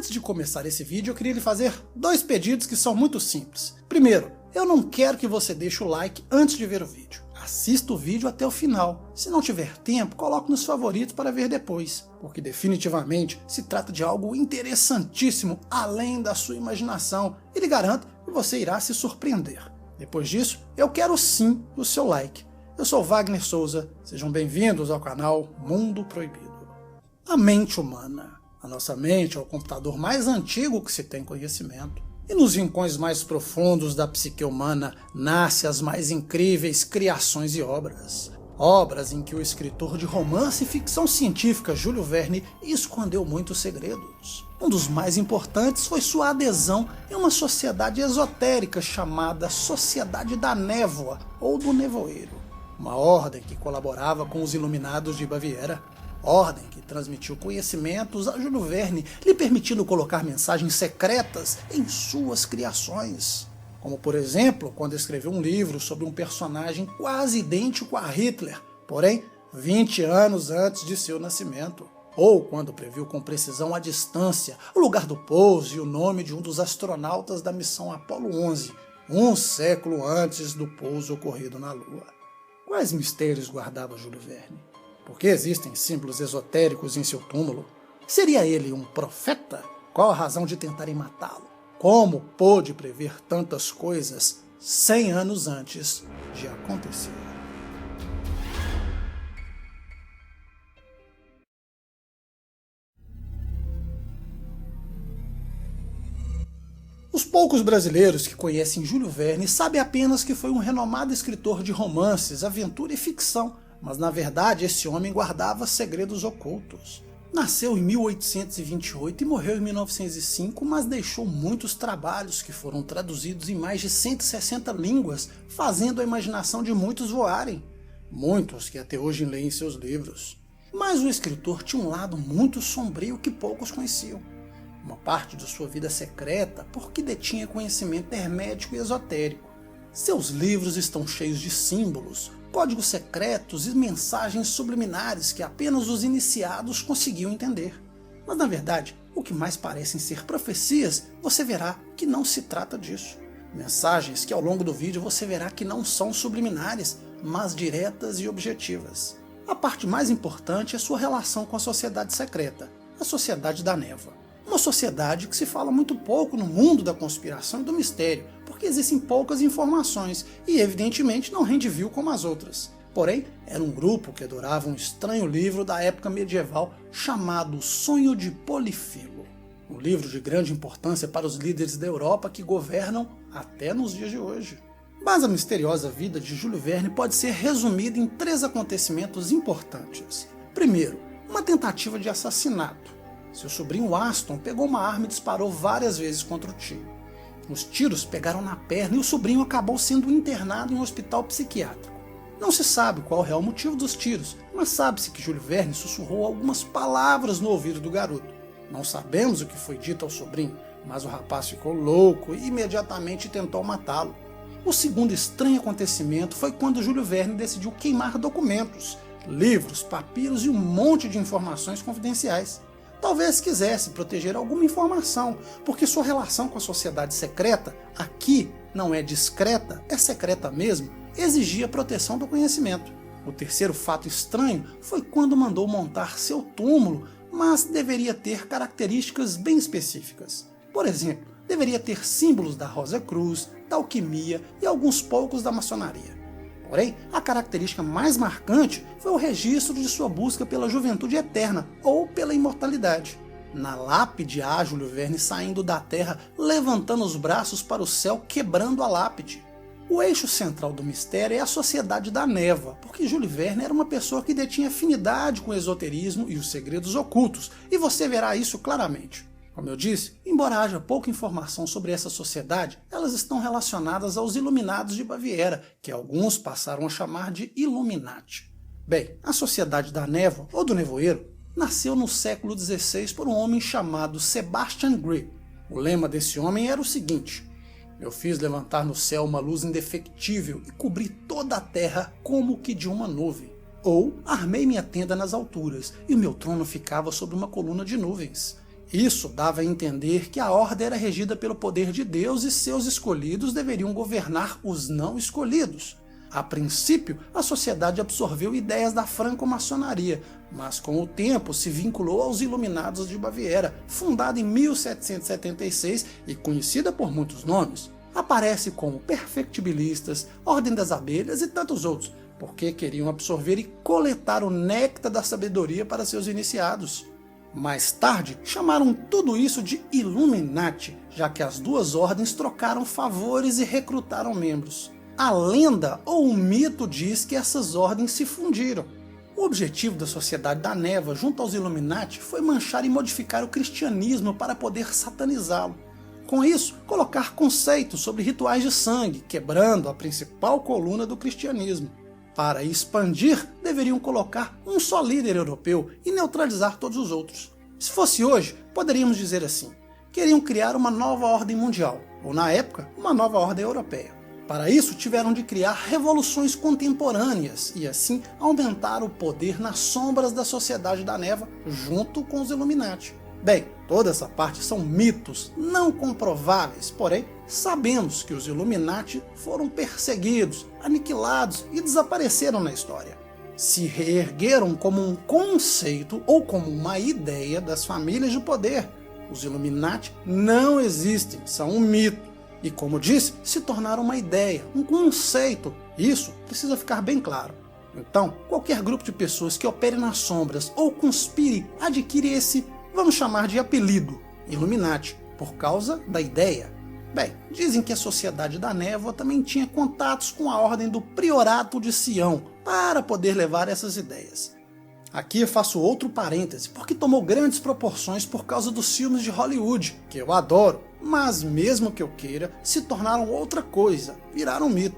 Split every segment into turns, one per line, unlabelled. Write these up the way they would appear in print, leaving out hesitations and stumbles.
Antes de começar esse vídeo, eu queria lhe fazer 2 pedidos que são muito simples. Primeiro, eu não quero que você deixe o like antes de ver o vídeo. Assista o vídeo até o final. Se não tiver tempo, coloque nos favoritos para ver depois, porque definitivamente se trata de algo interessantíssimo além da sua imaginação e lhe garanto que você irá se surpreender. Depois disso, eu quero sim o seu like. Eu sou Wagner Souza, sejam bem-vindos ao canal Mundo Proibido. A mente humana. A nossa mente é o computador mais antigo que se tem conhecimento. E nos rincões mais profundos da psique humana nascem as mais incríveis criações e obras. Obras em que o escritor de romance e ficção científica Júlio Verne escondeu muitos segredos. Um dos mais importantes foi sua adesão em uma sociedade esotérica chamada Sociedade da Névoa ou do Nevoeiro. Uma ordem que colaborava com os Iluminados de Baviera. Ordem que transmitiu conhecimentos a Júlio Verne, lhe permitindo colocar mensagens secretas em suas criações. Como, por exemplo, quando escreveu um livro sobre um personagem quase idêntico a Hitler, porém 20 anos antes de seu nascimento. Ou quando previu com precisão a distância, o lugar do pouso e o nome de um dos astronautas da missão Apollo 11, um século antes do pouso ocorrido na Lua. Quais mistérios guardava Júlio Verne? Por que existem símbolos esotéricos em seu túmulo? Seria ele um profeta? Qual a razão de tentarem matá-lo? Como pôde prever tantas coisas 100 anos antes de acontecer? Os poucos brasileiros que conhecem Júlio Verne sabem apenas que foi um renomado escritor de romances, aventura e ficção, mas na verdade esse homem guardava segredos ocultos. Nasceu em 1828 e morreu em 1905, mas deixou muitos trabalhos que foram traduzidos em mais de 160 línguas, fazendo a imaginação de muitos voarem. Muitos que até hoje leem seus livros. Mas o escritor tinha um lado muito sombrio que poucos conheciam. Uma parte de sua vida secreta porque detinha conhecimento hermético e esotérico. Seus livros estão cheios de símbolos, códigos secretos e mensagens subliminares que apenas os iniciados conseguiam entender. Mas na verdade, o que mais parecem ser profecias, você verá que não se trata disso. Mensagens que ao longo do vídeo você verá que não são subliminares, mas diretas e objetivas. A parte mais importante é sua relação com a sociedade secreta, a Sociedade da Névoa. Uma sociedade que se fala muito pouco no mundo da conspiração e do mistério, porque existem poucas informações e evidentemente não rende view como as outras. Porém, era um grupo que adorava um estranho livro da época medieval chamado Sonho de Polifilo. Um livro de grande importância para os líderes da Europa que governam até nos dias de hoje. Mas a misteriosa vida de Júlio Verne pode ser resumida em 3 acontecimentos importantes. Primeiro, uma tentativa de assassinato. Seu sobrinho Aston pegou uma arma e disparou várias vezes contra o tio. Os tiros pegaram na perna e o sobrinho acabou sendo internado em um hospital psiquiátrico. Não se sabe qual é o real motivo dos tiros, mas sabe-se que Júlio Verne sussurrou algumas palavras no ouvido do garoto. Não sabemos o que foi dito ao sobrinho, mas o rapaz ficou louco e imediatamente tentou matá-lo. O segundo estranho acontecimento foi quando Júlio Verne decidiu queimar documentos, livros, papiros e um monte de informações confidenciais. Talvez quisesse proteger alguma informação, porque sua relação com a sociedade secreta, aqui não é discreta, é secreta mesmo, exigia proteção do conhecimento. O terceiro fato estranho foi quando mandou montar seu túmulo, mas deveria ter características bem específicas. Por exemplo, deveria ter símbolos da Rosa Cruz, da alquimia e alguns poucos da maçonaria. Porém, a característica mais marcante foi o registro de sua busca pela juventude eterna, ou pela imortalidade. Na lápide há Júlio Verne saindo da terra, levantando os braços para o céu, quebrando a lápide. O eixo central do mistério é a Sociedade da Névoa, porque Júlio Verne era uma pessoa que detinha afinidade com o esoterismo e os segredos ocultos, e você verá isso claramente. Como eu disse, embora haja pouca informação sobre essa sociedade, elas estão relacionadas aos Iluminados de Baviera, que alguns passaram a chamar de Illuminati. Bem, a Sociedade da Névoa, ou do Nevoeiro, nasceu no século XVI por um homem chamado Sebastian Grey. O lema desse homem era o seguinte: eu fiz levantar no céu uma luz indefectível e cobri toda a terra como que de uma nuvem. Ou armei minha tenda nas alturas, e o meu trono ficava sobre uma coluna de nuvens. Isso dava a entender que a ordem era regida pelo poder de Deus e seus escolhidos deveriam governar os não escolhidos. A princípio, a sociedade absorveu ideias da franco-maçonaria, mas com o tempo se vinculou aos Iluminados de Baviera, fundada em 1776 e conhecida por muitos nomes. Aparece como perfectibilistas, Ordem das Abelhas e tantos outros, porque queriam absorver e coletar o néctar da sabedoria para seus iniciados. Mais tarde, chamaram tudo isso de Illuminati, já que as duas ordens trocaram favores e recrutaram membros. A lenda ou o mito diz que essas ordens se fundiram. O objetivo da Sociedade da Névoa junto aos Illuminati foi manchar e modificar o cristianismo para poder satanizá-lo. Com isso, colocar conceitos sobre rituais de sangue, quebrando a principal coluna do cristianismo. Para expandir, deveriam colocar um só líder europeu e neutralizar todos os outros. Se fosse hoje, poderíamos dizer assim: queriam criar uma nova ordem mundial, ou na época, uma nova ordem europeia. Para isso, tiveram de criar revoluções contemporâneas e assim aumentar o poder nas sombras da Sociedade da Névoa junto com os Illuminati. Bem, toda essa parte são mitos não comprováveis, porém sabemos que os Illuminati foram perseguidos, aniquilados e desapareceram na história. Se reergueram como um conceito ou como uma ideia das famílias de poder. Os Illuminati não existem, são um mito. E como disse, se tornaram uma ideia, um conceito. Isso precisa ficar bem claro. Então, qualquer grupo de pessoas que opere nas sombras ou conspire adquire esse, vamos chamar de apelido, Illuminati, por causa da ideia. Bem, dizem que a Sociedade da Névoa também tinha contatos com a Ordem do Priorato de Sião para poder levar essas ideias. Aqui eu faço outro parêntese, porque tomou grandes proporções por causa dos filmes de Hollywood, que eu adoro, mas mesmo que eu queira, se tornaram outra coisa, viraram mito.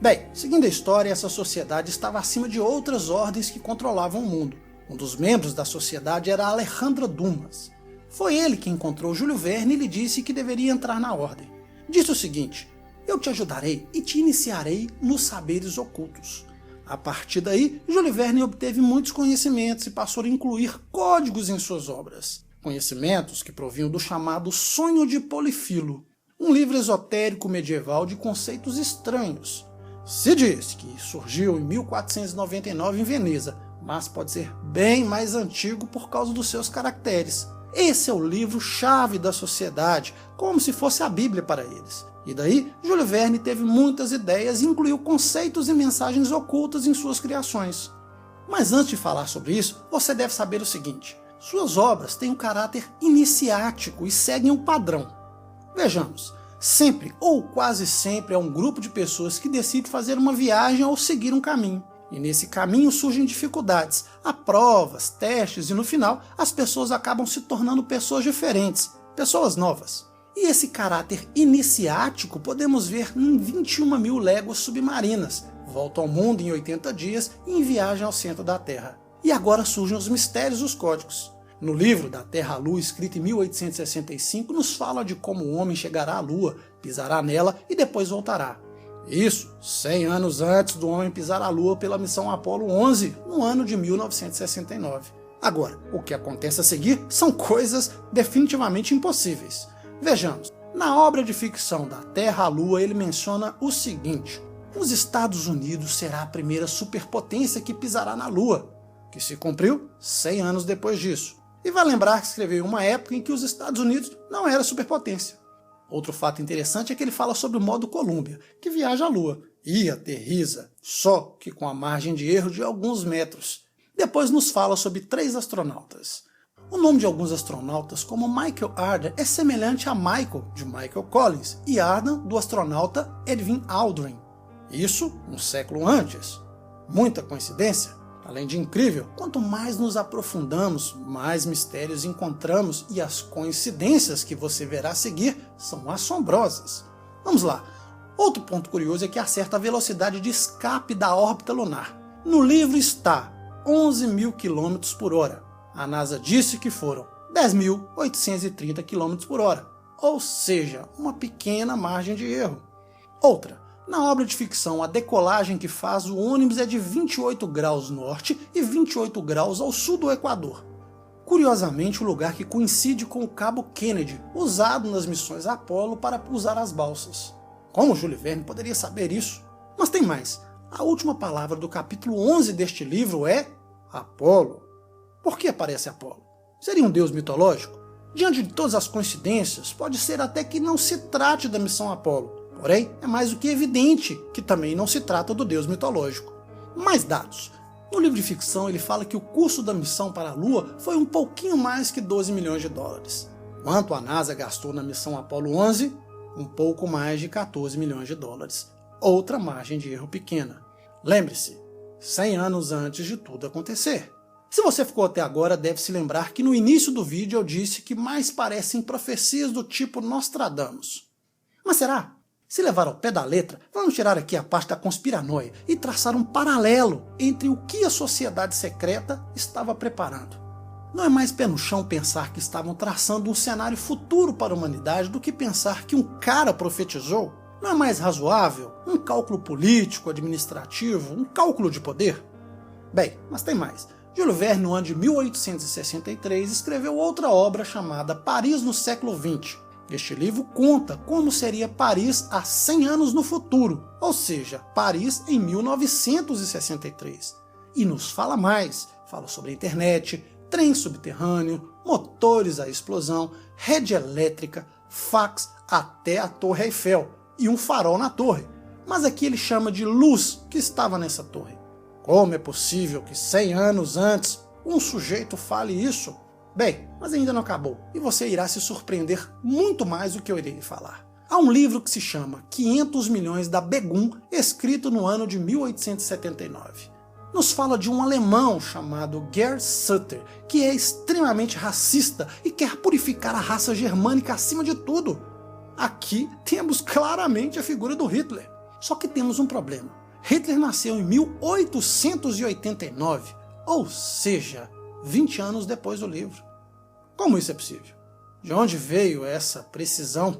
Bem, seguindo a história, essa sociedade estava acima de outras ordens que controlavam o mundo. Um dos membros da sociedade era Alejandro Dumas. Foi ele que encontrou Júlio Verne e lhe disse que deveria entrar na ordem. Disse o seguinte: eu te ajudarei e te iniciarei nos saberes ocultos. A partir daí, Júlio Verne obteve muitos conhecimentos e passou a incluir códigos em suas obras. Conhecimentos que provinham do chamado Sonho de Polifilo, um livro esotérico medieval de conceitos estranhos. Se diz que surgiu em 1499 em Veneza, mas pode ser bem mais antigo por causa dos seus caracteres. Esse é o livro-chave da sociedade, como se fosse a Bíblia para eles. E daí, Júlio Verne teve muitas ideias e incluiu conceitos e mensagens ocultas em suas criações. Mas antes de falar sobre isso, você deve saber o seguinte: suas obras têm um caráter iniciático e seguem um padrão. Vejamos, sempre ou quase sempre é um grupo de pessoas que decide fazer uma viagem ou seguir um caminho. E nesse caminho surgem dificuldades, há provas, testes e no final as pessoas acabam se tornando pessoas diferentes, pessoas novas. E esse caráter iniciático podemos ver em 21.000 léguas submarinas, volta ao mundo em 80 dias e em viagem ao centro da Terra. E agora surgem os mistérios e os códigos. No livro Da Terra à Lua, escrito em 1865, nos fala de como o homem chegará à Lua, pisará nela e depois voltará. Isso 100 anos antes do homem pisar a Lua pela missão Apollo 11, no ano de 1969. Agora, o que acontece a seguir são coisas definitivamente impossíveis. Vejamos, na obra de ficção Da Terra à Lua ele menciona o seguinte: os Estados Unidos será a primeira superpotência que pisará na Lua, que se cumpriu 100 anos depois disso. E vai lembrar que escreveu em uma época em que os Estados Unidos não era superpotência. Outro fato interessante é que ele fala sobre o modo Columbia, que viaja à Lua e aterriza, só que com a margem de erro de alguns metros. Depois nos fala sobre 3 astronautas. O nome de alguns astronautas, como Michael Arden, é semelhante a Michael, de Michael Collins, e Arden, do astronauta Edwin Aldrin. Isso um século antes. Muita coincidência? Além de incrível, quanto mais nos aprofundamos, mais mistérios encontramos e as coincidências que você verá a seguir são assombrosas. Vamos lá. Outro ponto curioso é que acerta a velocidade de escape da órbita lunar. No livro está 11.000 km por hora. A NASA disse que foram 10.830 km por hora, ou seja, uma pequena margem de erro. Outra. Na obra de ficção, a decolagem que faz o ônibus é de 28 graus norte e 28 graus ao sul do Equador. curiosamente o lugar que coincide com o Cabo Kennedy, usado nas missões Apollo para usar as balsas. Como Júlio Verne poderia saber isso? Mas tem mais. A última palavra do capítulo 11 deste livro é Apolo. Por que aparece Apolo? Seria um deus mitológico? Diante de todas as coincidências, pode ser até que não se trate da missão Apolo. Porém, é mais do que evidente que também não se trata do deus mitológico. Mais dados. No livro de ficção ele fala que o custo da missão para a Lua foi um pouquinho mais que 12 milhões de dólares. Quanto a NASA gastou na missão Apollo 11? Um pouco mais de 14 milhões de dólares. Outra margem de erro pequena. Lembre-se, 100 anos antes de tudo acontecer. Se você ficou até agora, deve se lembrar que no início do vídeo eu disse que mais parecem profecias do tipo Nostradamus. Mas será? Se levar ao pé da letra, vamos tirar aqui a parte da conspiranoia e traçar um paralelo entre o que a sociedade secreta estava preparando. Não é mais pé no chão pensar que estavam traçando um cenário futuro para a humanidade do que pensar que um cara profetizou? Não é mais razoável um cálculo político, administrativo, um cálculo de poder? Bem, mas tem mais. Júlio Verne, no ano de 1863, escreveu outra obra chamada Paris no século XX. Este livro conta como seria Paris há 100 anos no futuro, ou seja, Paris em 1963. E nos fala mais, fala sobre a internet, trem subterrâneo, motores à explosão, rede elétrica, fax, até a Torre Eiffel e um farol na torre. Mas aqui ele chama de luz que estava nessa torre. Como é possível que 100 anos antes um sujeito fale isso? Bem, mas ainda não acabou, e você irá se surpreender muito mais do que eu irei lhe falar. Há um livro que se chama 500 milhões da Begum, escrito no ano de 1879. Nos fala de um alemão chamado Gerd Sutter, que é extremamente racista e quer purificar a raça germânica acima de tudo. Aqui temos claramente a figura do Hitler. Só que temos um problema. Hitler nasceu em 1889, ou seja, 20 anos depois do livro. Como isso é possível? De onde veio essa precisão?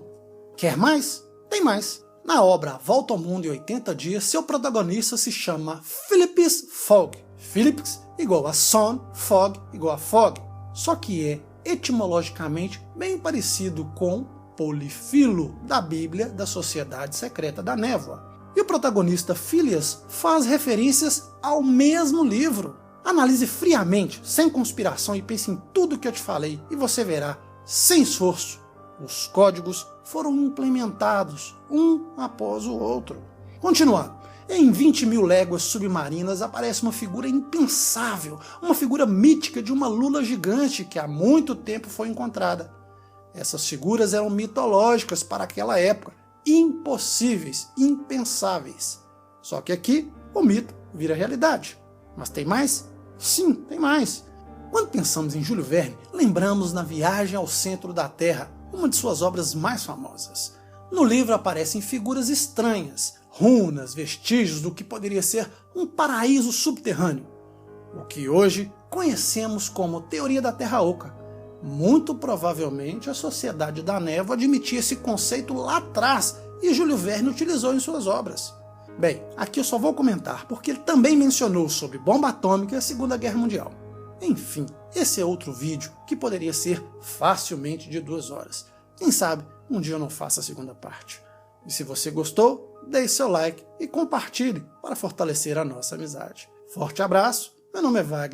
Quer mais? Tem mais. Na obra A Volta ao Mundo em 80 Dias, seu protagonista se chama Philippus Fogg. Philippus igual a son, Fogg igual a fog. Só que é etimologicamente bem parecido com Polifilo, da Bíblia da Sociedade Secreta da Névoa. E o protagonista Phileas faz referências ao mesmo livro. Analise friamente, sem conspiração, e pense em tudo que eu te falei, e você verá, sem esforço, os códigos foram implementados, um após o outro. Continuando, em 20 mil léguas submarinas aparece uma figura impensável, uma figura mítica de uma lula gigante que há muito tempo foi encontrada. Essas figuras eram mitológicas para aquela época, impossíveis, impensáveis. Só que aqui o mito vira realidade. Mas tem mais? Sim, tem mais. Quando pensamos em Júlio Verne, lembramos na Viagem ao Centro da Terra, uma de suas obras mais famosas. No livro aparecem figuras estranhas, runas, vestígios do que poderia ser um paraíso subterrâneo, o que hoje conhecemos como Teoria da Terra Oca. Muito provavelmente a Sociedade da Névoa admitia esse conceito lá atrás e Júlio Verne utilizou em suas obras. Bem, aqui eu só vou comentar porque ele também mencionou sobre bomba atômica e a Segunda Guerra Mundial. Enfim, esse é outro vídeo que poderia ser facilmente de 2 horas. Quem sabe um dia eu não faça a segunda parte. E se você gostou, deixe seu like e compartilhe para fortalecer a nossa amizade. Forte abraço, meu nome é Wagner.